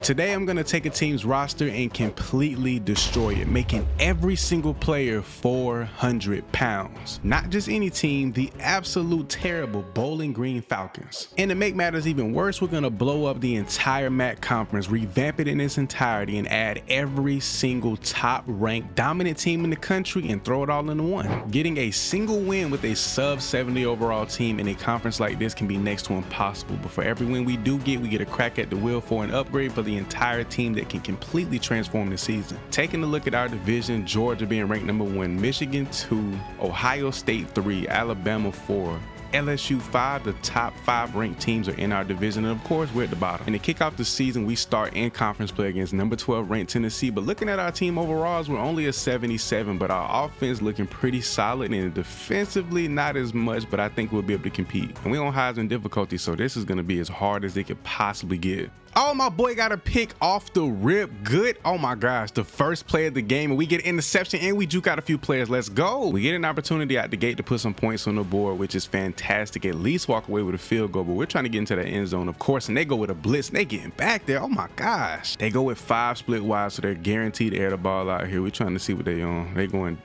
Today I'm going to take a team's roster and completely destroy it, making every single player 400 pounds. Not just any team, the absolute terrible Bowling Green Falcons. And to make matters even worse, we're going to blow up the entire MAC conference, revamp it in its entirety, and add every single top-ranked dominant team in the country and throw it all into one. Getting a single win with a sub 70 overall team in a conference like this can be next to impossible, but for every win we do get, we get a crack at the wheel for an upgrade for the entire team that can completely transform the season. Taking a look at our division, Georgia being ranked number 1, Michigan 2, Ohio State 3, Alabama 4, LSU 5, the top 5 ranked teams are in our division, and of course we're at the bottom. And to kick off the season, we start in conference play against number 12 ranked Tennessee, but looking at our team overall, we're only a 77, but our offense looking pretty solid, and defensively not as much, but I think we'll be able to compete. And we're on Heisman difficulty, so this is going to be as hard as it could possibly get. Oh, my boy got a pick off the rip. Good. Oh my gosh, the first play of the game, and we get an interception and we juke out a few players. Let's go. We get an opportunity out the gate to put some points on the board, which is fantastic. At least walk away with a field goal, but we're trying to get into that end zone, of course, and they go with a blitz and they getting back there. Oh my gosh. They go with 5 split wide, so they're guaranteed to air the ball out here. We're trying to see what they on. They going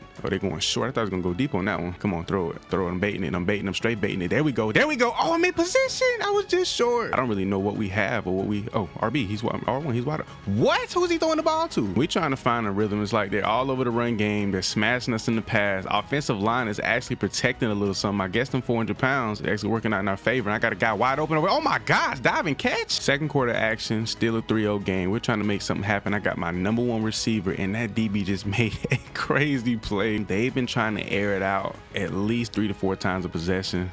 short. I thought I was gonna go deep on that one. Come on, throw it. I'm baiting it. I'm straight baiting it. There we go. Oh, I'm in position. I was just short. I don't really know what we have or what we. Oh, RB. He's R1. He's wide. What? Who's he throwing the ball to? We trying to find a rhythm. It's like they're all over the run game. They're smashing us in the pass. Offensive line is actually protecting a little something. I guess them 400 pounds are actually working out in our favor. And I got a guy wide open over. Oh my gosh, diving catch. Second quarter action. Still a 3-0 game. We're trying to make something happen. I got my number 1 receiver, and that DB just made a crazy play. They've been trying to air it out at least 3 to 4 times a possession.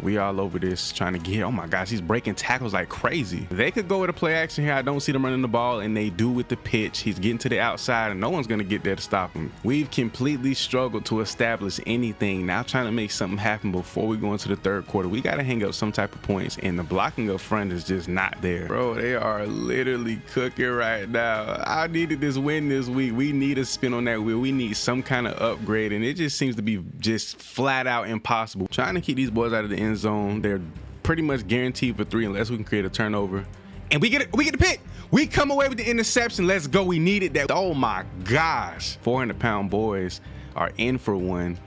We all over this trying to get, oh my gosh, he's breaking tackles like crazy. They could go with a play action here. I don't see them running the ball, and they do with the pitch. He's getting to the outside, and no one's going to get there to stop him. We've completely struggled to establish anything. Now trying to make something happen before we go into the third quarter. We got to hang up some type of points, and the blocking up front is just not there. Bro, they are literally cooking right now. I needed this win this week. We need a spin on that wheel. We need some kind of upgrade, and it just seems to be just flat out impossible. Trying to keep these boys out of the end zone. They're pretty much guaranteed for 3 unless we can create a turnover. And we get the pick. We come away with the interception. Let's go. We needed that. Oh my gosh. 400-pound boys are in for one.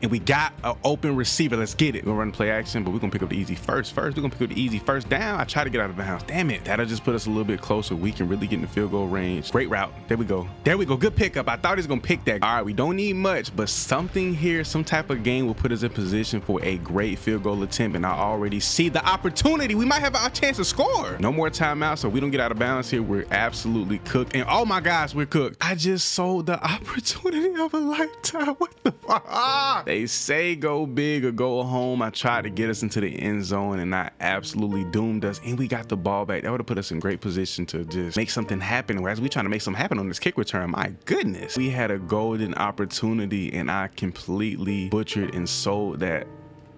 And we got an open receiver. Let's get it. We're gonna run play action, but we're gonna pick up the easy first. We're gonna pick up the easy first down. I try to get out of bounds. Damn it. That'll just put us a little bit closer. We can really get in the field goal range. Great route. There we go. Good pickup. I thought he was gonna pick that. All right, we don't need much, but something here, some type of game will put us in position for a great field goal attempt. And I already see the opportunity. We might have our chance to score. No more timeouts, so we don't get out of bounds here. We're absolutely cooked. And oh my gosh, we're cooked. I just sold the opportunity of a lifetime. What the fuck? They say go big or go home. I tried to get us into the end zone, and I absolutely doomed us, and we got the ball back. That would have put us in great position to just make something happen. Whereas we trying to make something happen on this kick return, my goodness, we had a golden opportunity, and I completely butchered and sold that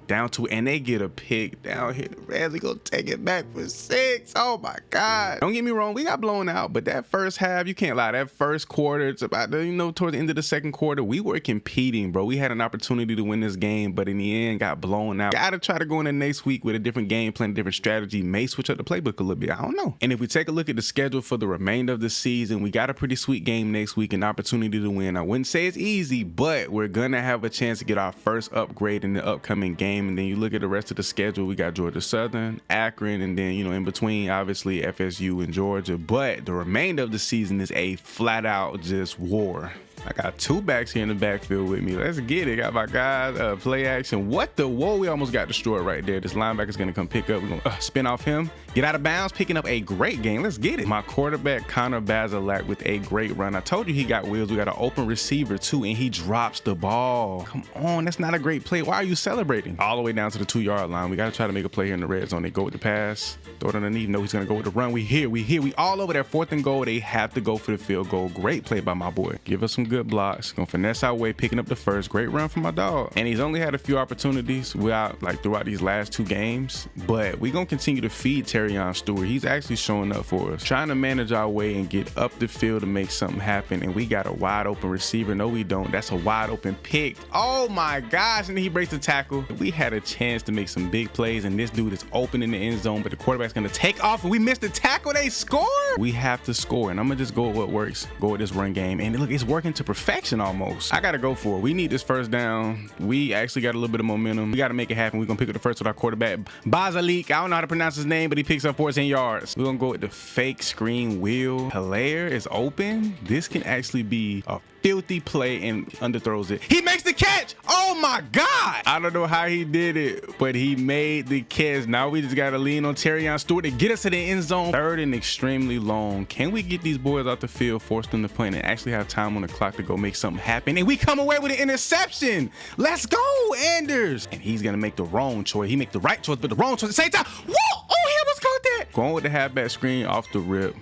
down to, and they get a pick down here. Ramsey gonna take it back for 6. Oh my God. Don't get me wrong, we got blown out, but that first half, you can't lie. That first quarter, it's about, towards the end of the second quarter, we were competing, bro. We had an opportunity to win this game, but in the end, got blown out. Gotta try to go in the next week with a different game plan, a different strategy, may switch up the playbook a little bit. I don't know. And if we take a look at the schedule for the remainder of the season, we got a pretty sweet game next week, an opportunity to win. I wouldn't say it's easy, but we're gonna have a chance to get our first upgrade in the upcoming game. And then you look at the rest of the schedule, we got Georgia Southern, Akron, and then, in between, obviously FSU and Georgia. But the remainder of the season is a flat out just war. I got 2 backs here in the backfield with me. Let's get it. Got my guys, play action. What the? Whoa, we almost got destroyed right there. This linebacker's going to come pick up. We're going to spin off him. Get out of bounds, picking up a great game. Let's get it. My quarterback, Connor Bazelak, with a great run. I told you he got wheels. We got an open receiver, too, and he drops the ball. Come on, that's not a great play. Why are you celebrating? All the way down to the 2-yard line. We got to try to make a play here in the red zone. They go with the pass. Throw it underneath. No, he's going to go with the run. We all over there. 4th and goal. They have to go for the field goal. Great play by my boy. Give us some good good blocks. Gonna finesse our way, picking up the first. Great run from my dog. And he's only had a few opportunities throughout these last 2 games. But we gonna continue to feed Terrion Stewart. He's actually showing up for us. Trying to manage our way and get up the field to make something happen. And we got a wide open receiver. No, we don't. That's a wide open pick. Oh my gosh. And then he breaks the tackle. We had a chance to make some big plays. And this dude is open in the end zone. But the quarterback's gonna take off. And we missed the tackle. They score. We have to score. And I'm gonna just go with what works. Go with this run game. And look, it's working to perfection almost. I gotta go for it. We need this first down. We actually got a little bit of momentum. We gotta make it happen. We're gonna pick up the first with our quarterback, Bazalik. I don't know how to pronounce his name, but he picks up 14 yards. We're gonna go with the fake screen wheel. Hilaire is open. This can actually be a filthy play and underthrows it. He makes the catch. Oh my God. I don't know how he did it, but he made the catch. Now we just got to lean on Terrion Stewart to get us to the end zone. 3rd and extremely long. Can we get these boys out the field, force them to punt, and actually have time on the clock to go make something happen? And we come away with an interception. Let's go, Anders. And he's going to make the wrong choice. He make the right choice, but the wrong choice at the same time. Whoa! Oh, he almost caught that. Going with the halfback screen off the rip.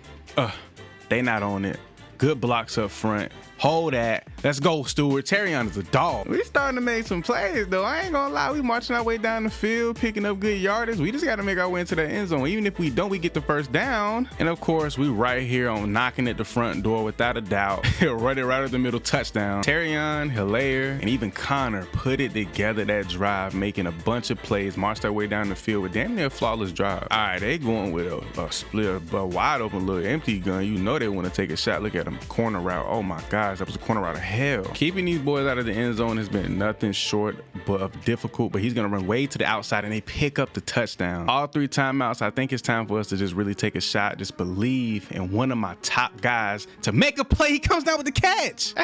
They not on it. Good blocks up front. Hold that. Let's go, Stewart. Terrion is a dog. We starting to make some plays, though. I ain't gonna lie. We marching our way down the field, picking up good yardage. We just got to make our way into the end zone. Even if we don't, we get the first down. And of course, we right here on knocking at the front door without a doubt. Running right at the middle, touchdown. Terrion, Hilaire, and even Connor put it together that drive, making a bunch of plays, marched our way down the field with damn near flawless drive. All right, they going with a split, a wide open little empty gun. You know they want to take a shot. Look at them. Corner route. Oh my gosh, that was a corner route of hell. Keeping these boys out of the end zone has been nothing short but of difficult, but he's gonna run way to the outside and they pick up the touchdown. All 3 timeouts. I think it's time for us to just really take a shot, just believe in one of my top guys to make a play. He comes down with the catch.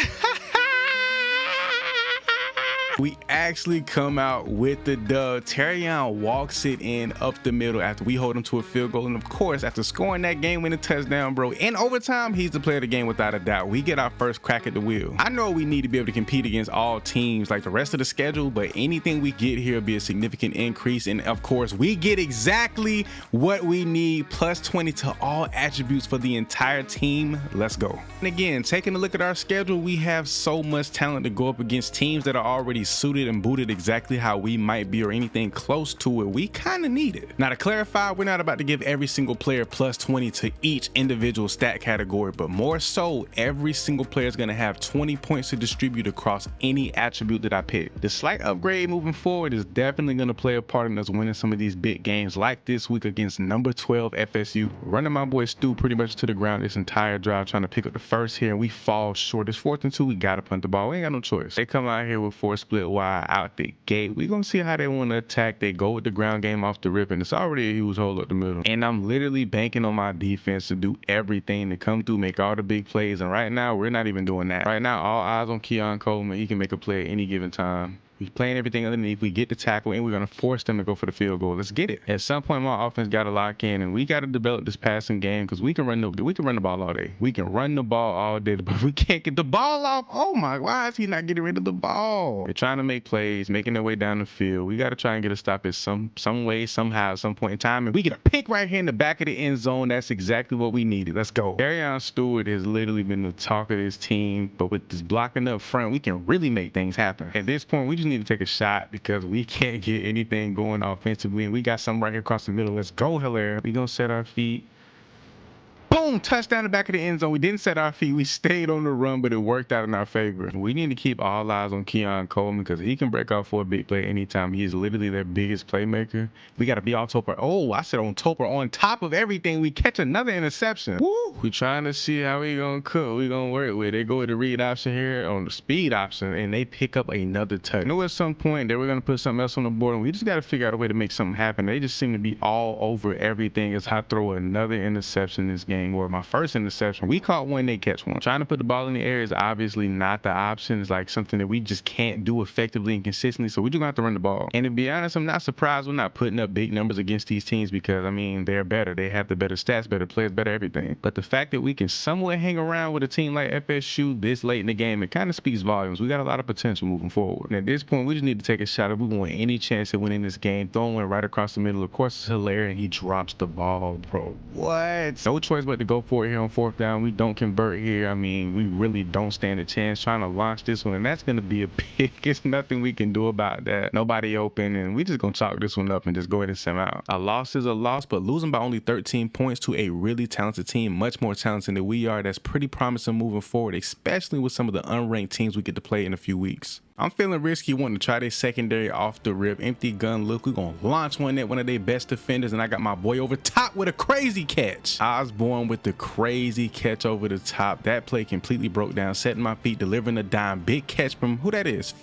We actually come out with the dub. Terrion walks it in up the middle after we hold him to a field goal. And of course, after scoring that game-winning touchdown, bro, in overtime, he's the player of the game without a doubt. We get our first crack at the wheel. I know we need to be able to compete against all teams like the rest of the schedule, but anything we get here will be a significant increase. And of course, we get exactly what we need, plus 20 to all attributes for the entire team. Let's go. And again, taking a look at our schedule, we have so much talent to go up against teams that are already suited and booted exactly how we might be or anything close to it. We kind of need it. Now to clarify, we're not about to give every single player plus 20 to each individual stat category, but more so every single player is going to have 20 points to distribute across any attribute that I pick. The slight upgrade moving forward is definitely going to play a part in us winning some of these big games like this week against number 12 FSU. Running my boy Stu pretty much to the ground this entire drive trying to pick up the first here, and we fall short. It's 4th and 2. We got to punt the ball. We ain't got no choice. They come out here with 4 split wide out the gate. We're gonna see how they want to attack. They go with the ground game off the rip, and it's already a huge hole up the middle. And I'm literally banking on my defense to do everything, to come through, make all the big plays. And right now, we're not even doing that. Right now, all eyes on Keon Coleman. He can make a play at any given time. We're playing everything underneath. We get the tackle, and we're going to force them to go for the field goal. Let's get it. At some point, my offense got to lock in, and we got to develop this passing game because we can run the ball all day. We can run the ball all day, but we can't get the ball off. Oh my, why is he not getting rid of the ball? They're trying to make plays, making their way down the field. We got to try and get a stop at some way, somehow, at some point in time, and we get a pick right here in the back of the end zone. That's exactly what we needed. Let's go. Terrion Stewart has literally been the talk of this team, but with this blocking up front, we can really make things happen. At this point, we just need to take a shot because we can't get anything going offensively, and we got something right here across the middle. Let's go, Hilaire. We gonna set our feet. Boom! Touchdown in the back of the end zone. We didn't set our feet. We stayed on the run, but it worked out in our favor. We need to keep all eyes on Keon Coleman because he can break out for a big play anytime. He is literally their biggest playmaker. We got to be on Topper. Oh, I said on Topper. On top of everything, we catch another interception. Woo! We trying to see how we gonna cook. We gonna work with it. They go with the read option here on the speed option, and they pick up another touch. I knew at some point they were gonna put something else on the board, and we just got to figure out a way to make something happen. They just seem to be all over everything as I throw another interception in this game. Or my first interception. We caught one, they catch one. Trying to put the ball in the air is obviously not the option. It's like something that we just can't do effectively and consistently, so we're just gonna have to run the ball. And to be honest, I'm not surprised we're not putting up big numbers against these teams because, I mean, they're better. They have the better stats, better players, better everything. But the fact that we can somewhat hang around with a team like FSU this late in the game, it kind of speaks volumes. We got a lot of potential moving forward. And at this point, we just need to take a shot if we want any chance at winning this game. Throwing one right across the middle. Of course, it's Hilaire, and he drops the ball, bro. What? No choice but but to go for it here on 4th down. We don't convert here. I mean, we really don't stand a chance trying to launch this one, and that's going to be a pick. It's nothing we can do about that. Nobody open, and we just going to chalk this one up and just go ahead and send out. A loss is a loss, but losing by only 13 points to a really talented team, much more talented than we are, that's pretty promising moving forward, especially with some of the unranked teams we get to play in a few weeks. I'm feeling risky wanting to try this secondary off the rip. Empty gun look. We're going to launch one at one of their best defenders, and I got my boy over top with a crazy catch. Osborne with the crazy catch over the top. That play completely broke down, setting my feet, delivering a dime. Big catch from, who that is?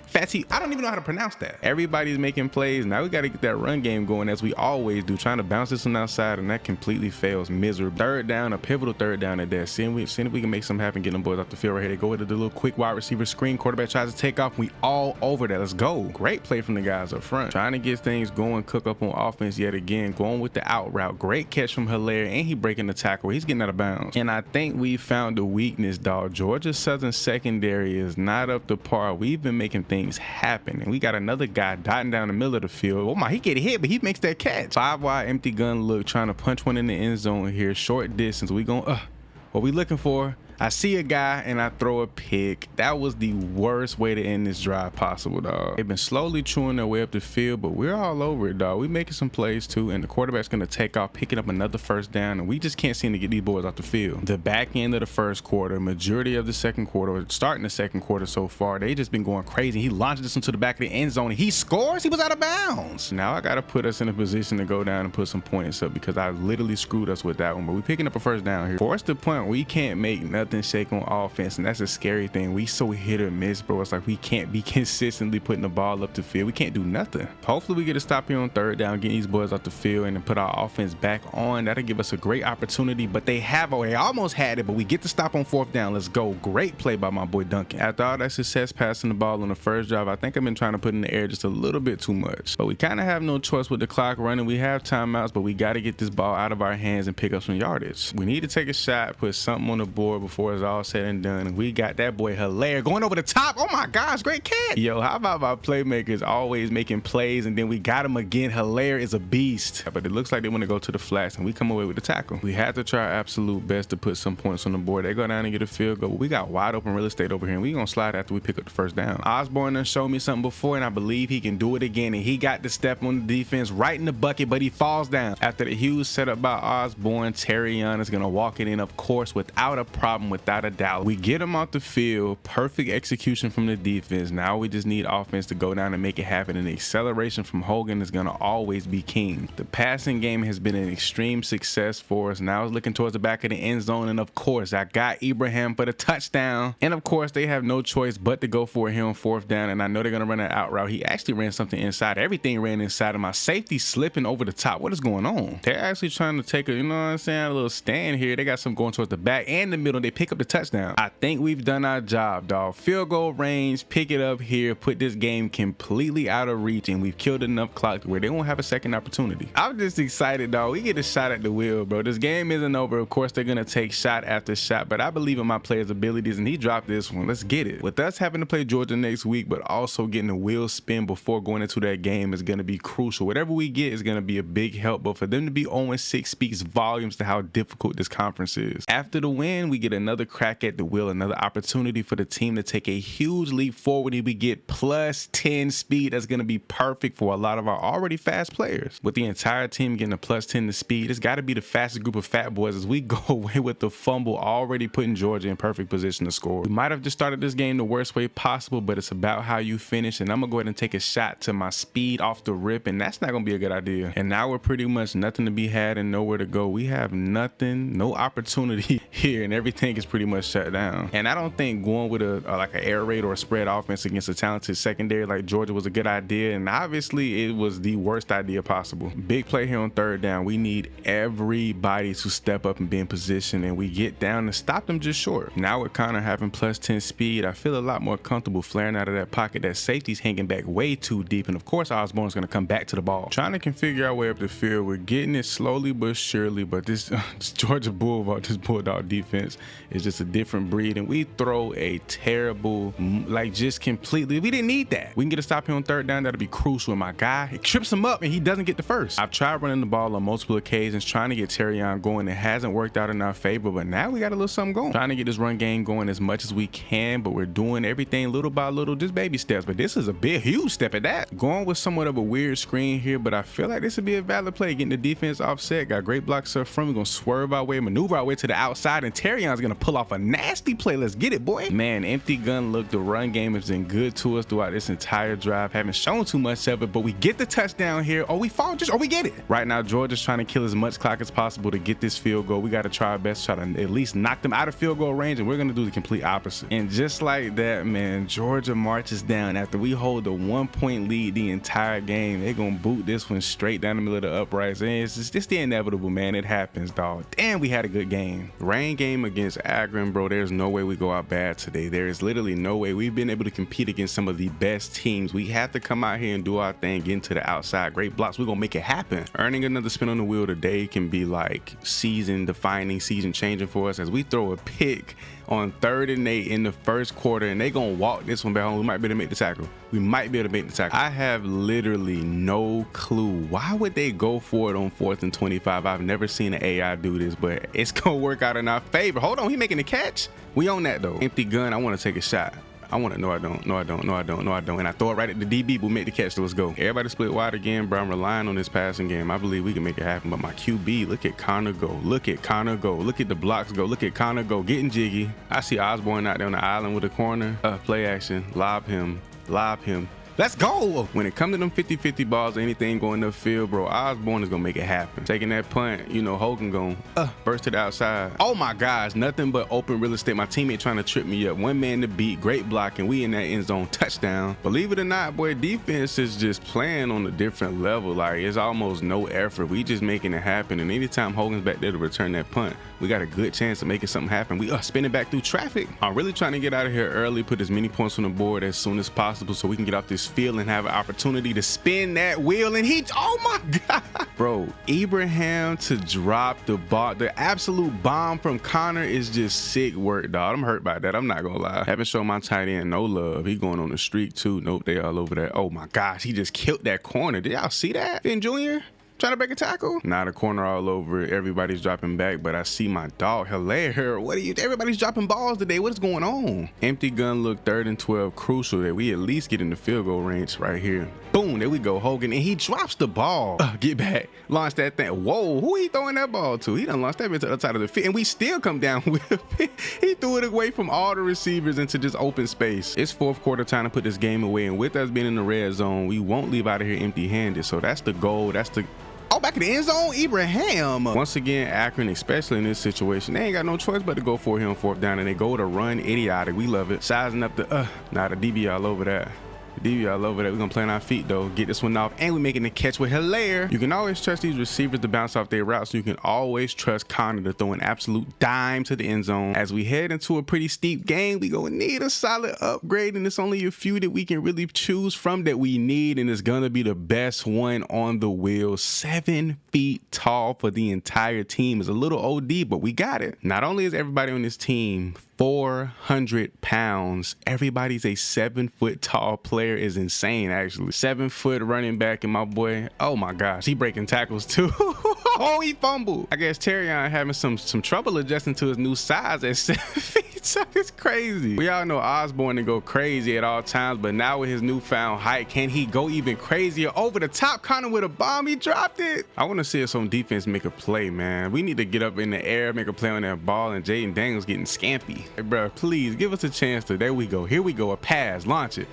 Fatty, I don't even know how to pronounce that. Everybody's making plays. Now we got to get that run game going as we always do, trying to bounce this one outside, and that completely fails miserably. 3rd down, a pivotal 3rd down at that. Seeing if we can make something happen, get them boys off the field right here. They go with the little quick wide receiver screen. Quarterback tries to take off. We all over that. Let's go. Great play from the guys up front. Trying to get things going, cook up on offense yet again. Going with the out route. Great catch from Hilaire, and he breaking the tackle. He's getting out of bounds. And I think we found the weakness, dog. Georgia Southern secondary is not up to par. We've been making things happen. And we got another guy dotting down the middle of the field. Oh my, he get hit, but he makes that catch. 5 wide empty gun look, trying to punch one in the end zone here. Short distance. We going, what we looking for? I see a guy and I throw a pick. That was the worst way to end this drive possible, dog. They've been slowly chewing their way up the field, but we're all over it, dog. We making some plays too, and the quarterback's gonna take off, picking up another 1st down, and we just can't seem to get these boys off the field. The back end of the 1st quarter, majority of the 2nd quarter, starting the 2nd quarter so far, they just been going crazy. He launched this into the back of the end zone and he scores. He was out of bounds. Now I gotta put us in a position to go down and put some points up, because I literally screwed us with that one, but we picking up a 1st down here. Force the punt. We can't make nothing shake on offense, and that's a scary thing. We so hit or miss, bro. It's like we can't be consistently putting the ball up the field. We can't do nothing. Hopefully we get a stop here on 3rd down, getting these boys off the field and then put our offense back on. That'll give us a great opportunity, but they almost had it, but we get the stop on 4th down. Let's go. Great play by my boy Duncan. After all that success passing the ball on the 1st drive, I think I've been trying to put in the air just a little bit too much, but we kind of have no choice with the clock running. We have timeouts, but we got to get this ball out of our hands and pick up some yardage. We need to take a shot, put something on the board before it's all said and done. And we got that boy Hilaire going over the top. Oh my gosh, great catch. Yo, how about my playmakers always making plays, and then we got him again. Hilaire is a beast. But it looks like they want to go to the flats, and we come away with the tackle. We had to try our absolute best to put some points on the board. They go down and get a field goal. We got wide open real estate over here, and we gonna slide after we pick up the 1st down. Osborne done showed me something before, and I believe he can do it again, and he got the step on the defense right in the bucket, but he falls down. After the huge setup by Osborne, Terrion is gonna walk it in, of course, without a problem, without a doubt. We get him off the field. Perfect execution from the defense. Now we just need offense to go down and make it happen, and the acceleration from Hogan is gonna always be king. The passing game has been an extreme success for us. Now it's looking towards the back of the end zone, and of course I got Ibrahim for the touchdown, and of course they have no choice but to go for it here on 4th down, and I know they're gonna run an out route. He actually ran something inside. Everything ran inside of my safety, slipping over the top. What is going on? They're actually trying to take a, you know what I'm saying, a little stand here. They got some going towards the back and the middle. They pick up the touchdown. I think we've done our job, dog. Field goal range, pick it up here, put this game completely out of reach, and we've killed enough clock to where they won't have a second opportunity. I'm just excited, dog. We get a shot at the wheel, bro. This game isn't over. Of course, they're gonna take shot after shot, but I believe in my player's abilities, and he dropped this one. Let's get it. With us having to play Georgia next week, but also getting the wheel spin before going into that game is gonna be crucial. Whatever we get is gonna be a big help, but for them to be 0-6 speaks volumes to how difficult this conference is. After the win, we get another crack at the wheel, another opportunity for the team to take a huge leap forward, and we get +10 speed. That's going to be perfect for a lot of our already fast players. With the entire team getting a +10 to speed, it's got to be the fastest group of fat boys as we go away with the fumble, already putting Georgia in perfect position to score. We might have just started this game the worst way possible, but it's about how you finish, and I'm going to go ahead and take a shot to my speed off the rip, and that's not going to be a good idea. And now we're pretty much nothing to be had and nowhere to go. We have nothing, no opportunity here, and everything is pretty much shut down. And I don't think going with like an air raid or a spread offense against a talented secondary like Georgia was a good idea, and obviously it was the worst idea possible. Big play here on 3rd down. We need everybody to step up and be in position, and we get down and stop them just short. Now we're kind of having +10 speed. I feel a lot more comfortable flaring out of that pocket. That safety's hanging back way too deep, and of course Osborne's going to come back to the ball. Trying to configure our way up the field. We're getting it slowly but surely, but this Georgia Bulldog defense is just a different breed, and we throw a terrible, like just completely, we didn't need that. We can get a stop here on third down, that'll be crucial. And my guy, it trips him up and he doesn't get the first. I've tried running the ball on multiple occasions, trying to get Terrion going. It hasn't worked out in our favor, but now we got a little something going. Trying to get this run game going as much as we can, but we're doing everything little by little, just baby steps. But this is a big, huge step at that. Going with somewhat of a weird screen here, but I feel like this would be a valid play. Getting the defense offset, got great blocks up front. We're gonna swerve our way, maneuver our way to the outside, and Terrion's gonna pull off a nasty play. Let's get it, boy. Man, empty gun look, the run game has been good to us throughout this entire drive. Haven't shown too much of it, but we get the touchdown here, or we fall just, or we get it. Right now, Georgia's trying to kill as much clock as possible to get this field goal. We got to try our best to try to at least knock them out of field goal range, and we're gonna do the complete opposite. And just like that, man, Georgia marches down. After we hold a 1-point lead the entire game, they're gonna boot this one straight down the middle of the uprights. And it's just the inevitable, man. It happens, dog. Damn, we had a good game. Rain game against Akron, bro. There's no way we go out bad today. There is literally no way. We've been able to compete against some of the best teams. We have to come out here and do our thing, get into the outside. Great blocks. We're gonna make it happen. Earning another spin on the wheel today can be like season defining, season changing for us, as we throw a pick on 3rd and 8 in the first quarter, and they gonna walk this one back home. We might be able to make the tackle. We might be able to make the tackle. I have literally no clue. Why would they go for it on 4th and 25? I've never seen an AI do this, but it's gonna work out in our favor. Hold on, he making the catch. We on that though. Empty gun, I wanna take a shot. I want to, no I don't, no I don't, no I don't, no I don't. And I throw it right at the DB, we'll make the catch, so let's go. Everybody split wide again, bro. I'm relying on this passing game. I believe we can make it happen, but my QB, look at Connor go. Look at Connor go. Look at the blocks go. Look at Connor go. Getting jiggy. I see Osborne out there on the island with a corner. Play action. Lob him. Lob him. Let's go. When it comes to them 50-50 balls or anything going upfield, bro, Osborne is gonna make it happen. Taking that punt, you know, Hogan going burst to the outside. Oh my gosh, nothing but open real estate. My teammate trying to trip me up. One man to beat, great blocking. We in that end zone, touchdown. Believe it or not, boy, defense is just playing on a different level. Like, it's almost no effort. We just making it happen. And anytime Hogan's back there to return that punt, we got a good chance of making something happen. We spinning back through traffic. I'm really trying to get out of here early, put as many points on the board as soon as possible so we can get off this field and have an opportunity to spin that wheel. And he, oh my God, bro, Ibrahim to drop the ball, the absolute bomb from Connor is just sick work, dog. I'm hurt by that, I'm not gonna lie. Haven't shown my tight end no love. He going on the streak too. Nope, they all over there. Oh my gosh, he just killed that corner. Did y'all see that? Finn Jr. trying to break a tackle. Now the corner all over. Everybody's dropping back, but I see my dog Hilaire. What are you? Everybody's dropping balls today. What is going on? Empty gun look, 3rd and 12. Crucial that we at least get in the field goal range right here. Boom, there we go, Hogan, and he drops the ball. Get back, launch that thing. Whoa, who he throwing that ball to? He done launched that bit to the other side of the field, and we still come down with it. He threw it away from all the receivers into just open space. It's 4th quarter time to put this game away, and with us being in the red zone, we won't leave out of here empty-handed. So that's the goal. That's the back in the end zone, Ibrahim. Once again, Akron, especially in this situation, they ain't got no choice but to go for him 4th down, and they go to run idiotic. We love it. Sizing up the the DB all over that. DB all over that. We're gonna play on our feet though, get this one off, and we're making the catch with Hilaire. You can always trust these receivers to bounce off their routes, so you can always trust Connor to throw an absolute dime to the end zone. As we head into a pretty steep game, we gonna need a solid upgrade, and it's only a few that we can really choose from that we need, and it's gonna be the best one on the wheel. 7 feet tall for the entire team is a little OD, but we got it. Not only is everybody on this team 400 pounds, everybody's a 7-foot tall player. Is insane, actually. 7-foot running back, and my boy, oh my gosh, he breaking tackles too. Oh, he fumbled. I guess Terrion having some trouble adjusting to his new size at 7 feet. So it's crazy. We all know Osborne to go crazy at all times, but now with his newfound height, can he go even crazier? Over the top, Connor with a bomb, he dropped it. I want to see us on defense make a play, man. We need to get up in the air, make a play on that ball, and Jaden Daniels getting scampy. Hey, bro, please give us a chance to, there we go. Here we go, a pass, launch it,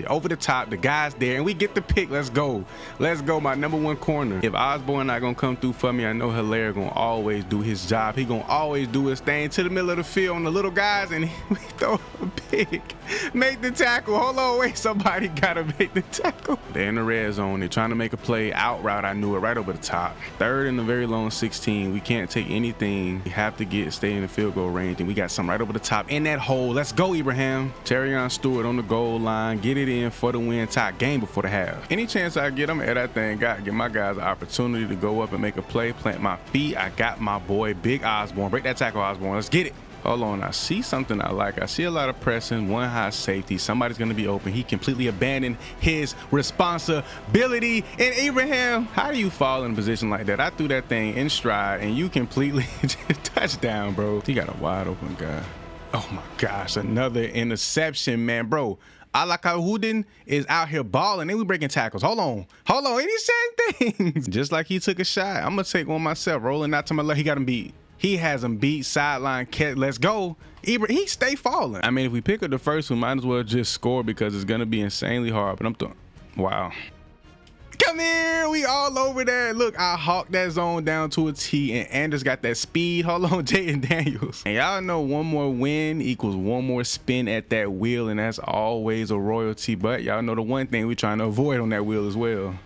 over the top, the guy's there, and we get the pick. Let's go, my #1 corner. If Osborne not gonna come through for me, I know Hilaire gonna always do his job. He gonna always do his thing to the middle of the field on the little guys, and we throw a pick. Make the tackle. Hold on, wait, somebody gotta make the tackle. They're in the red zone. They're trying to make a play out route. I knew it right over the top. Third in the very long 16. We can't take anything. We have to stay in the field goal range, and we got something right over the top in that hole. Let's go, Ibrahim. Terrion Stewart on the goal line. Get it in for the win. Tie game before the half. Any chance I get them at that thing, give my guys an opportunity to go up and make a play, plant my feet. I got my boy, Big Osborne. Break that tackle, Osborne. Let's get it. Hold on, I see something I like. I see a lot of pressing, one high safety. Somebody's going to be open. He completely abandoned his responsibility. And Ibrahim, how do you fall in a position like that? I threw that thing in stride, and you completely just touchdown, bro. He got a wide open guy. Oh my gosh, another interception, man, bro. Alakahudin is out here balling, and we breaking tackles. Hold on, and he's saying things. Just like he took a shot. I'm going to take one myself. Rolling out to my left. He got him beat. He has him beat, sideline catch. Let's go. He stay falling. I mean, if we pick up the first one, might as well just score because it's going to be insanely hard. But I'm throwing. Wow. Come here. We all over there. Look, I hawked that zone down to a T, and Anders got that speed. Hold on, Jaden Daniels. And y'all know one more win equals one more spin at that wheel, and that's always a royalty. But y'all know the one thing we're trying to avoid on that wheel as well.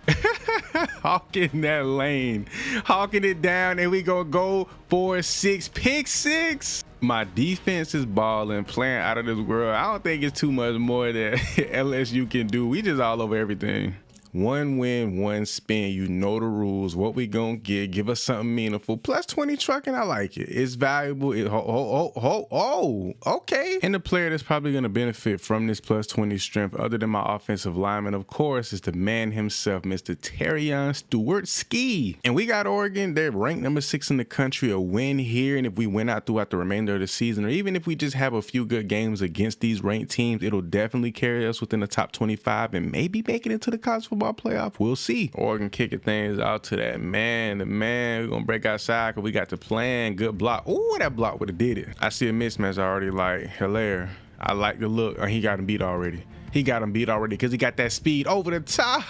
Hawking that lane, hawking it down, and we gonna go for 6. Pick 6. My defense is balling, playing out of this world. I don't think it's too much more that LSU can do. We just all over everything. One win, one spin. You know the rules. What we gonna get? Give us something meaningful. Plus 20 trucking. I like it. It's valuable. Okay. And the player that's probably gonna benefit from this plus 20 strength, other than my offensive lineman, of course, is the man himself, Mr. Terrion Stewart Ski. And we got Oregon. They're ranked number 6 in the country. A win here, and if we win out throughout the remainder of the season, or even if we just have a few good games against these ranked teams, it'll definitely carry us within the top 25 and maybe make it into the college football playoff. We'll see. Oregon kicking things out to that man. The man, we're gonna break outside because we got the plan. Good block. Ooh, that block would have did it. I see a mismatch already. Like, hilarious. I like the look. He got him beat already. He got him beat already because he got that speed over the top.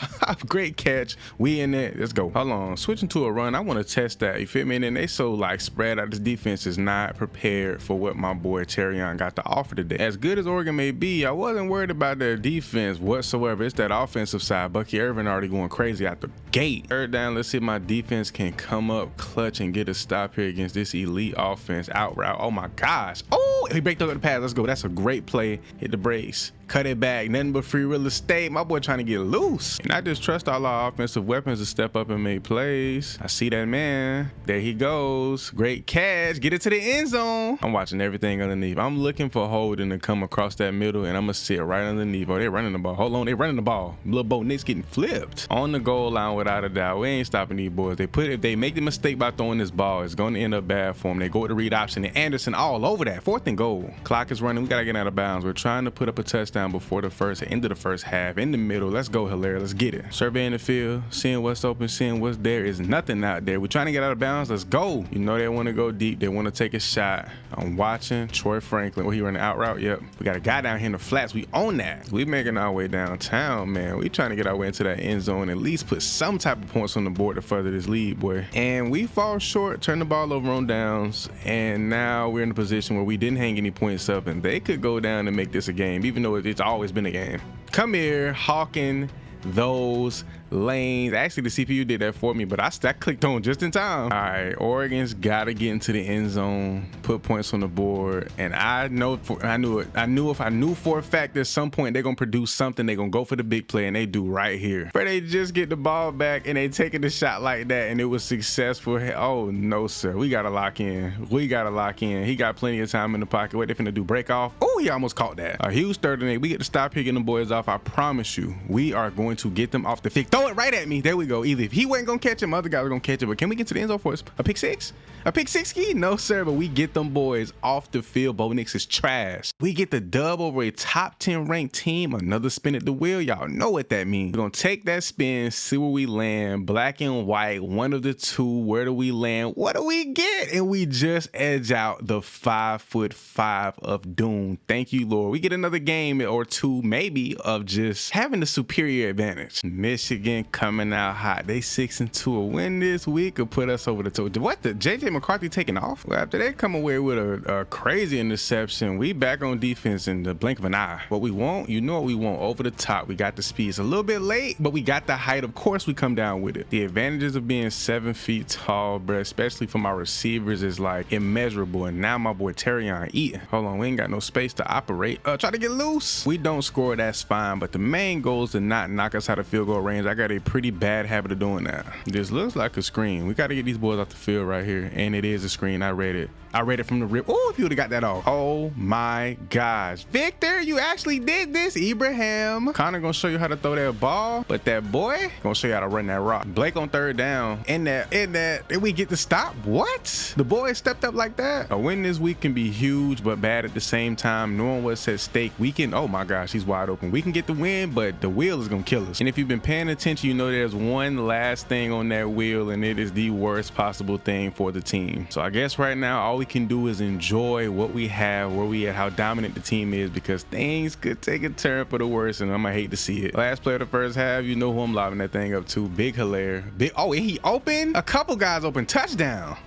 Great catch. We in there. Let's go. Hold on. Switching to a run. I want to test that. You feel me? And then they so like spread out. This defense is not prepared for what my boy Terrion got to offer today. As good as Oregon may be, I wasn't worried about their defense whatsoever. It's that offensive side. Bucky Irvin already going crazy out the gate. Third down. Let's see if my defense can come up clutch and get a stop here against this elite offense. Out route. Oh my gosh. Oh, he break through the pass. Let's go. That's a great play. Hit the brakes. Cut it back, nothing but free real estate. My boy trying to get loose. And I just trust all our offensive weapons to step up and make plays. I see that man. There he goes. Great catch. Get it to the end zone. I'm watching everything underneath. I'm looking for Holden to come across that middle, and I'm going to sit right underneath. Oh, they're running the ball. Hold on. They're running the ball. Little Bo Nick's getting flipped. On the goal line without a doubt. We ain't stopping these boys. If they make the mistake by throwing this ball, it's going to end up bad for them. They go with the read option, and Anderson all over that. 4th and goal. Clock is running. We got to get out of bounds. We're trying to put up a touchdown before the end of the first half. In the middle. Let's go, Hilaire. Let's get it. Surveying the field, seeing what's open, seeing what's there. Is nothing out there. We're trying to get out of bounds. Let's go. You know they want to go deep. They want to take a shot. I'm watching Troy Franklin. Well, he running out route. Yep. We got a guy down here in the flats. We own that. We making our way downtown, man. We trying to get our way into that end zone. At least put some type of points on the board to further this lead, boy. And we fall short. Turn the ball over on downs. And now we're in a position where we didn't hang any points up, and they could go down and make this a game, even though it's always been a game. Come here, hawking those lanes. Actually, the CPU did that for me, but I clicked on just in time. All right, Oregon's got to get into the end zone, put points on the board, and I knew for a fact that at some point they're gonna produce something. They're gonna go for the big play, and they do right here. But they just get the ball back and they taking the shot like that, and it was successful. Oh no, sir, we gotta lock in. We gotta lock in. He got plenty of time in the pocket. What they finna do? Break off? Oh, he almost caught that. A huge 3rd and 8. We get to stop picking the boys off. I promise you, we are going to get them off the field. Throw it right at me. There we go. Either if he wasn't gonna catch him, other guys are gonna catch it. But can we get to the end zone for us? A pick 6? A pick 6 ski? No, sir. But we get them boys off the field. Bo Nix is trash. We get the dub over a top 10 ranked team. Another spin at the wheel. Y'all know what that means. We're gonna take that spin, see where we land. Black and white, one of the two. Where do we land? What do we get? And we just edge out the 5'5" of doom. Thank you, Lord. We get another game or two, maybe, of just having the superior advantage. Michigan Michigan coming out hot. They 6-2. A win this week could put us over the top. What, the JJ McCarthy taking off? Well, after they come away with a crazy interception, we back on defense in the blink of an eye. What we want, you know what we want, over the top. We got the speed. It's a little bit late, but we got the height. Of course we come down with it. The advantages of being 7 feet tall, bro, especially for my receivers, is like immeasurable. And now my boy Terrion eating. Hold on, we ain't got no space to operate. Try to get loose. We don't score, that's fine, but the main goal is to not knock us out of field goal range. I got a pretty bad habit of doing that. This looks like a screen. We got to get these boys off the field right here, and it is a screen. I read it from the rip. Oh, if you would have got that off. Oh my gosh, Victor, you actually did this. Ibrahim Connor gonna show you how to throw that ball, but that boy gonna show you how to run that rock. Blake on third down, and we get to stop. What? The boy stepped up like that. A win this week can be huge but bad at the same time. Knowing what's at stake, we can, oh my gosh, he's wide open. We can get the win, but the wheel is gonna kill us. And if you've been paying attention, you know there's one last thing on that wheel, and it is the worst possible thing for the team. So I guess right now all we can do is enjoy what we have, where we at, how dominant the team is, because things could take a turn for the worse, and I'm gonna hate to see it. Last play of the first half, you know who I'm lobbing that thing up to. Big Hilaire. Big, oh, and he open? A couple guys open. Touchdown.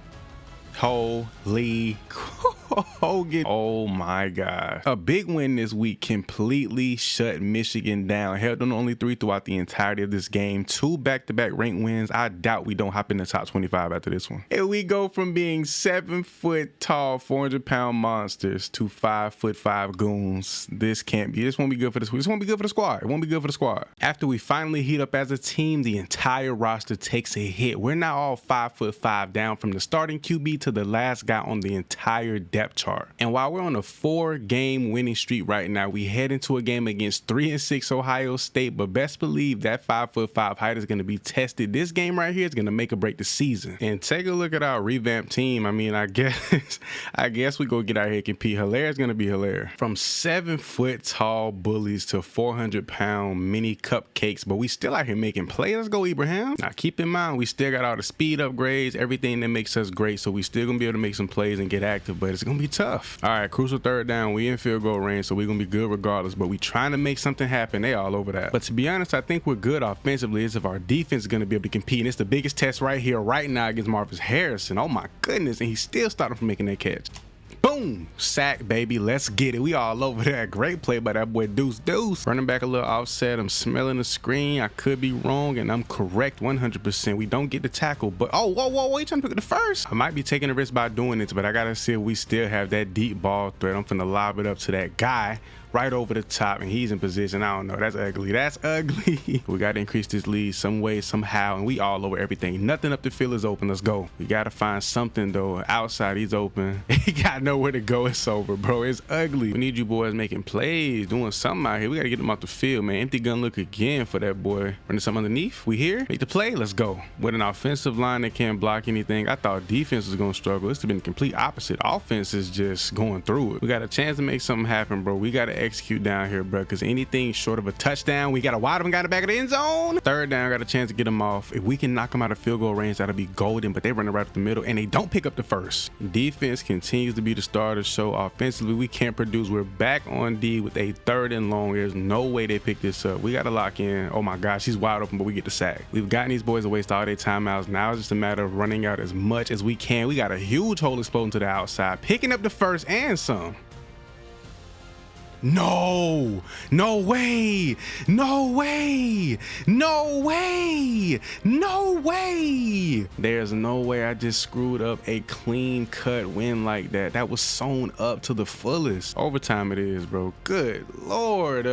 Holy Hogan. Oh my God. A big win this week completely shut Michigan down. Held them only 3 throughout the entirety of this game. 2 back-to-back ranked wins. I doubt we don't hop in the top 25 after this one. And we go from being 7 foot tall, 400-pound monsters to 5'5" goons. This can't be. This won't be good for this. This won't be good for the squad. It won't be good for the squad. After we finally heat up as a team, the entire roster takes a hit. We're now all 5'5" down from the starting QB to the last guy on the entire depth chart. And while we're on a 4-game winning streak right now, we head into a game against 3-6 Ohio State, but best believe that 5'5" height is going to be tested. This game right here is going to make or break the season. And take a look at our revamped team. I mean, I guess we go get out here and compete. Hilaire is going to be Hilaire. From 7 foot tall bullies to 400-pound mini cupcakes, but we still out here making plays. Let's go, Ibrahim. Now keep in mind, we still got all the speed upgrades, everything that makes us great, so we still gonna be able to make some plays and get active, but it's gonna be tough. All right, crucial third down. We in field goal range, so we're gonna be good regardless, but we trying to make something happen. They all over that. But to be honest, I think we're good offensively. It's if our defense is gonna be able to compete, and it's the biggest test right here, right now, against Marcus Harrison. Oh my goodness, and he's still starting from making that catch. Boom, sack, baby. Let's get it. We all over that. Great play by that boy Deuce. Running back a little offset. I'm smelling the screen. I could be wrong, and I'm correct 100%. We don't get the tackle, but oh, whoa, you trying to pick it the first? I might be taking a risk by doing this, but I gotta see if we still have that deep ball threat. I'm finna lob it up to that guy right over the top, and he's in position. I don't know. That's ugly. That's ugly. We got to increase this lead some way, somehow, and we all over everything. Nothing up the field is open. Let's go. We got to find something, though. Outside, he's open. He got nowhere to go. It's over, bro. It's ugly. We need you boys making plays, doing something out here. We got to get them off the field, man. Empty gun look again for that boy. Running something underneath. We here. Make the play. Let's go. With an offensive line that can't block anything, I thought defense was going to struggle. It's been the complete opposite. Offense is just going through it. We got a chance to make something happen, bro. We got to execute down here, bro, because anything short of a touchdown, we got a wide open guy in the back of the end zone. Third down, got a chance to get him off. If we can knock him out of field goal range, that'll be golden, but they run it right up the middle and they don't pick up the first. Defense continues to be the star of the show. Offensively, we can't produce. We're back on D with a 3rd and long. There's no way they pick this up. We got to lock in. Oh my gosh, he's wide open, but we get the sack. We've gotten these boys to waste all their timeouts. Now it's just a matter of running out as much as we can. We got a huge hole exploding to the outside, picking up the first and some. No way, no way, no way, no way. There's no way I just screwed up a clean cut win like that. That was sewn up to the fullest. Overtime it is, bro. Good Lord.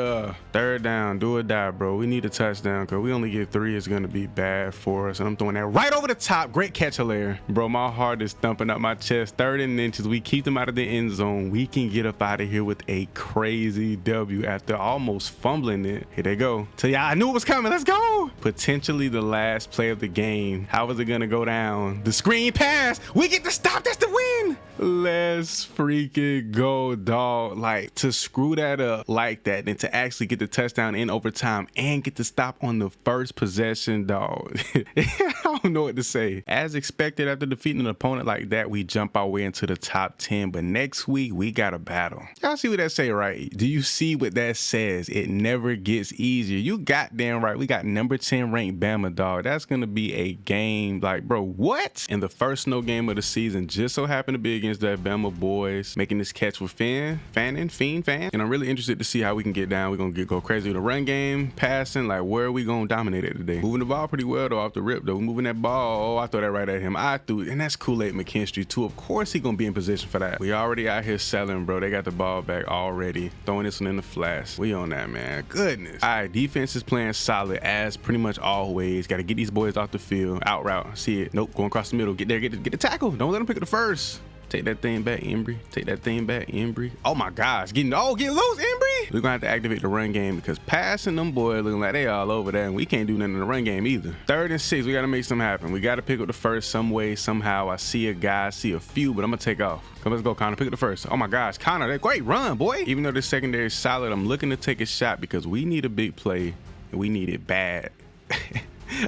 Third down, do or die, bro. We need a touchdown because we only get 3. It's going to be bad for us. And I'm throwing that right over the top. Great catch, Hilaire. Bro, my heart is thumping up my chest. 3rd and inches. We keep them out of the end zone. We can get up out of here with a crazy W after almost fumbling it. Here they go. Tell ya, I knew it was coming. Let's go. Potentially the last play of the game. How is it gonna go down? The screen pass. We get the stop. That's the win. Let's freaking go, dog. Like, to screw that up like that and to actually get the touchdown in overtime and get the stop on the first possession, dog. don't know what to say. As expected, after defeating an opponent like that, we jump our way into the top 10. But next week, we got a battle. Y'all see what that say, right? Do you see what that says? It never gets easier. You goddamn right. We got number 10 ranked Bama, dog. That's going to be a game like, bro, what? And the first snow game of the season just so happened to be against that Bama boys, making this catch with Fiend Fan. And I'm really interested to see how we can get down. We're going to go crazy with the run game, passing, like where are we going to dominate it today? Moving the ball pretty well though off the rip though. Moving that ball, oh, I throw that right at him. I threw it, and that's Kool-Aid McKinstry too. Of course he going to be in position for that. We already out here selling, bro. They got the ball back already. Throwing this one in the flash. We on that, man. Goodness. All right, defense is playing solid as pretty much always. Got to get these boys off the field. Out route. See it. Nope. Going across the middle. Get there. Get the tackle. Don't let them pick it the first. Take that thing back, Embry. Take that thing back, Embry. Oh my gosh, get loose, Embry. We're gonna have to activate the run game because passing them boys looking like they all over there, and we can't do nothing in the run game either. 3rd and 6, we gotta make something happen. We gotta pick up the first some way, somehow. I see a guy, see a few, but I'm gonna take off. Come, let's go, Connor. Pick up the first. Oh my gosh, Connor, that great run, boy. Even though the secondary is solid, I'm looking to take a shot because we need a big play, and we need it bad.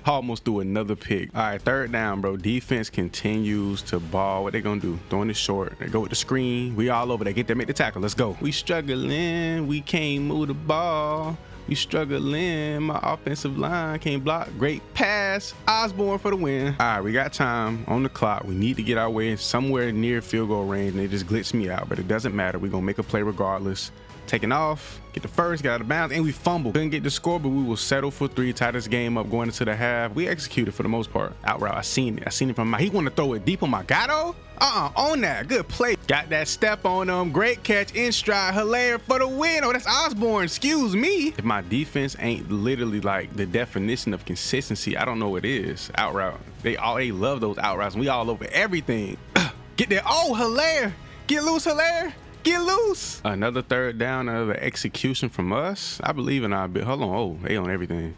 Almost threw another pick. All right, 3rd down, bro. Defense continues to ball. What they gonna do? Throwing it short. They go with the screen. We all over there. Get there, make the tackle. Let's go. We struggling. We can't move the ball. We struggling. My offensive line can't block. Great pass. Osborne for the win. All right, we got time on the clock. We need to get our way somewhere near field goal range, and they just glitched me out, but it doesn't matter. We're gonna make a play regardless. Taking off, get the first, got out of bounds, and we fumbled. Couldn't get the score, but we will settle for 3. Tie this game up going into the half. We executed for the most part. Out route, I seen it from my, he want to throw it deep on my Gatto. On that, good play. Got that step on him, great catch, in stride, Hilaire for the win. Oh, that's Osborne, excuse me. If my defense ain't literally like the definition of consistency, I don't know what is. Out route, they love those out routes, and we all over everything. Get there, oh, Hilaire, get loose, Hilaire. Get loose. Another 3rd down, another execution from us. I believe in our bit. Hold on. Oh, they on everything.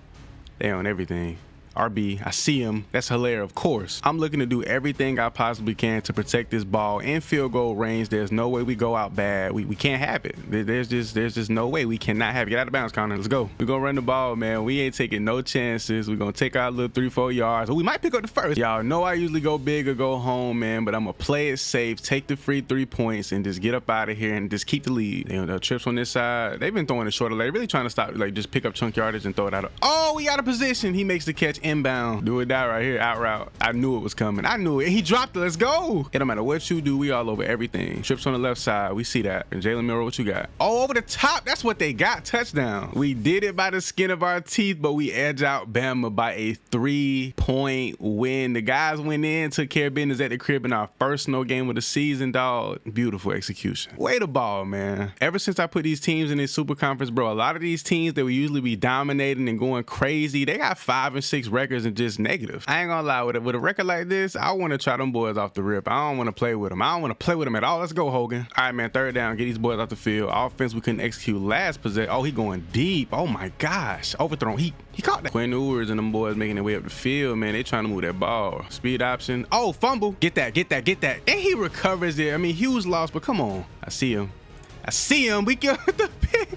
They on everything. RB, I see him. That's hilarious, of course. I'm looking to do everything I possibly can to protect this ball in field goal range. There's no way we go out bad. We can't have it. There's just no way. We cannot have it. Get out of bounds, Connor. Let's go. We're gonna run the ball, man. We ain't taking no chances. We're gonna take our little 3-4 yards. Well, we might pick up the first. Y'all know I usually go big or go home, man, but I'm gonna play it safe, take the free 3 points, and just get up out of here and just keep the lead. You know, the trips on this side, they've been throwing it shorter. They're really trying to stop, like just pick up chunk yardage and throw it out. Oh, we got a position. He makes the catch inbound. Do it die right here, out route. I knew it was coming. I knew it. He dropped it. Let's go. It don't matter what you do. We all over everything. Trips on the left side. We see that. And Jalen Miller, what you got? Oh, over the top. That's what they got. Touchdown. We did it by the skin of our teeth, but we edge out Bama by a 3-point win. The guys went in, took care of business at the crib in our first snow game of the season, dog. Beautiful execution. Way to ball, man. Ever since I put these teams in this super conference, bro, a lot of these teams that we usually be dominating and going crazy, they got 5 and 6 records and just negative. I ain't gonna lie, with a record like this, I want to try them boys off the rip. I don't want to play with them. I don't want to play with them at all. Let's go, Hogan. All right, man, 3rd down. Get these boys off the field. Offense, we couldn't execute last possession. Oh, he going deep. Oh my gosh. Overthrown. He caught that. Quinn Ewers and them boys making their way up the field, man. They trying to move that ball. Speed option. Oh, fumble. Get that. And he recovers it. I mean, huge loss, but come on. I see him. We get the pick.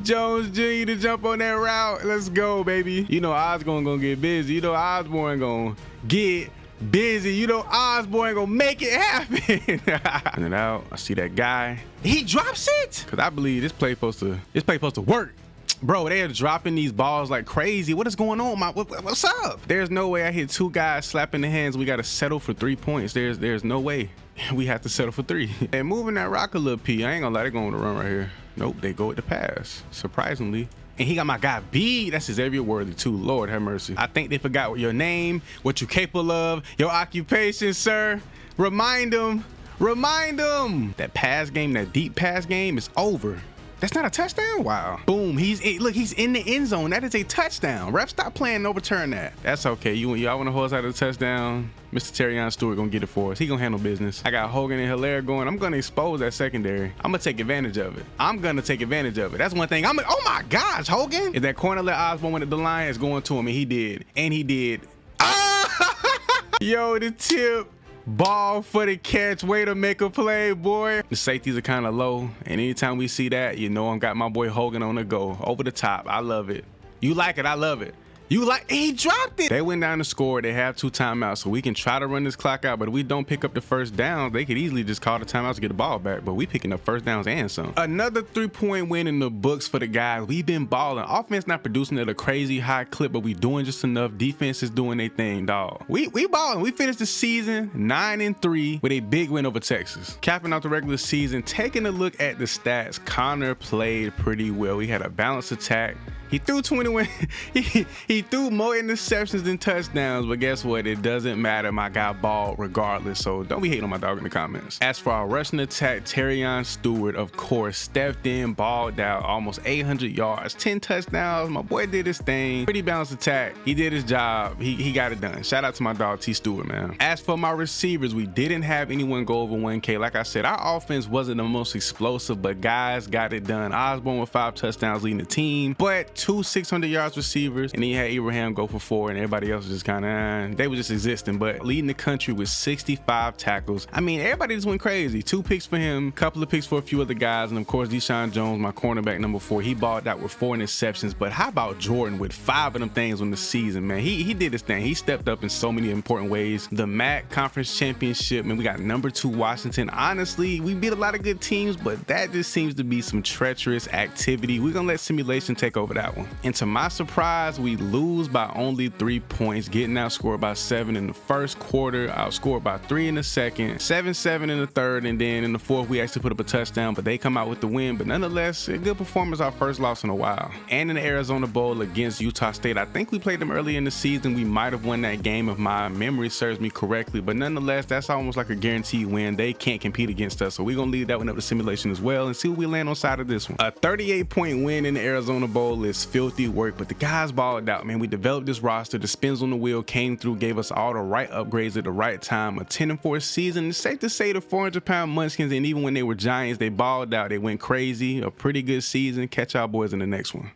Jones Jr. to jump on that route. Let's go, baby. You know Osborne gonna get busy. You know Osborne gonna get busy. You know Osborne gonna make it happen. And it out. I see that guy. He drops it. Cause I believe this play supposed to work. Bro, they are dropping these balls like crazy. What is going on? What's up? There's no way I hit 2 guys slapping the hands. We got to settle for 3 points. There's no way. We have to settle for 3. And moving that rock a little P. I ain't gonna let it go on the run right here. Nope, they go with the pass. Surprisingly. And he got my guy B. That's Xavier Worthy too. Lord have mercy. I think they forgot what your name, what you're capable of, your occupation, sir. Remind them. That pass game, that deep pass game is over. That's not a touchdown? Wow. Boom. Look, he's in the end zone. That is a touchdown. Ref, stop playing and overturn that. That's okay. Y'all want to hold us out of the touchdown? Mr. Terrion Stewart gonna get it for us. He gonna handle business. I got Hogan and Hilaire going. I'm gonna expose that secondary. I'm gonna take advantage of it. That's one thing. Oh my gosh, Hogan. If that corner let Osborne went at the line, it's going to him, and he did. Ah! Yo, the tip. Ball for the catch. Way to make a play, boy. The safeties are kind of low, and anytime we see that, you know, I got my boy Hogan on the go. Over the top. I love it. You like it, I love it. You like, he dropped it. They went down to score. They have 2 timeouts, so we can try to run this clock out, but if we don't pick up the first down, they could easily just call the timeouts to get the ball back, but we picking up first downs and some. Another 3-point win in the books for the guys. We've been balling. Offense not producing at a crazy high clip, but we doing just enough. Defense is doing their thing, dog. We balling. We finished the season 9-3 with a big win over Texas. Capping out the regular season, taking a look at the stats, Connor played pretty well. We had a balanced attack. He threw 21. he threw more interceptions than touchdowns, but guess what? It doesn't matter. My guy balled regardless, so don't be hating on my dog in the comments. As for our rushing attack, Terrion Stewart, of course, stepped in, balled out, almost 800 yards, 10 touchdowns. My boy did his thing. Pretty balanced attack. He did his job. He got it done. Shout out to my dog T. Stewart, man. As for my receivers, we didn't have anyone go over 1K. Like I said, our offense wasn't the most explosive, but guys got it done. Osborne with 5 touchdowns leading the team, but 2 600 yards receivers, and then you had Abraham go for 4, and everybody else was just kind of, they were just existing, but leading the country with 65 tackles. I mean, everybody just went crazy. 2 picks for him, couple of picks for a few other guys, and of course, Deshaun Jones, my cornerback number 4, he balled out with 4 interceptions, but how about Jordan with 5 of them things on the season, man? He did his thing. He stepped up in so many important ways. The MAC Conference Championship, man, we got number 2 Washington. Honestly, we beat a lot of good teams, but that just seems to be some treacherous activity. We're gonna let simulation take over that one. And to my surprise, we lose by only 3 points, getting outscored by 7 in the first quarter, outscored by 3 in the second, 7-7 in the third, and then in the fourth, we actually put up a touchdown, but they come out with the win. But nonetheless, a good performance, our first loss in a while. And in the Arizona Bowl against Utah State, I think we played them early in the season. We might have won that game if my memory serves me correctly, but nonetheless, that's almost like a guaranteed win. They can't compete against us, so we're gonna leave that one up to simulation as well and see what we land on side of this one. A 38-point win in the Arizona Bowl is filthy work, but the guys balled out, man. We developed this roster. The spins on the wheel came through, gave us all the right upgrades at the right time. A 10-4 season. It's safe to say the 400-pound Munchkins, and even when they were Giants, they balled out. They went crazy. A pretty good season. Catch y'all boys in the next one.